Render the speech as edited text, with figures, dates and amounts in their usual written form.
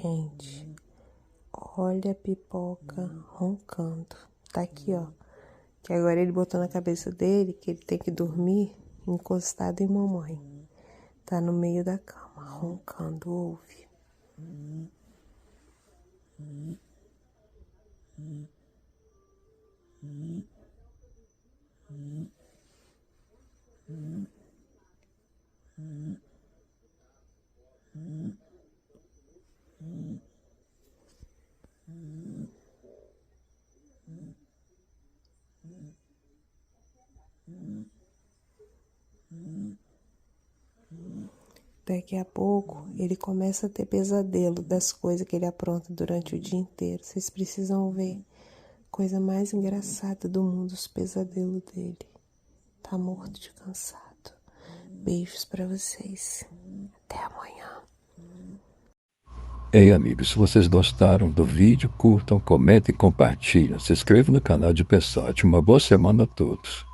Gente, olha a pipoca roncando. Tá aqui, ó. Que agora ele botou na cabeça dele que ele tem que dormir encostado em mamãe. Tá no meio da cama, roncando, ouve. Daqui a pouco, ele começa a ter pesadelo das coisas que ele apronta durante o dia inteiro. Vocês precisam ver. Coisa mais engraçada do mundo, os pesadelos dele. Tá morto de cansado. Beijos pra vocês. Até amanhã. Ei, amigos, se vocês gostaram do vídeo, curtam, comentem e compartilhem. Se inscrevam no canal de Pessote. Uma boa semana a todos.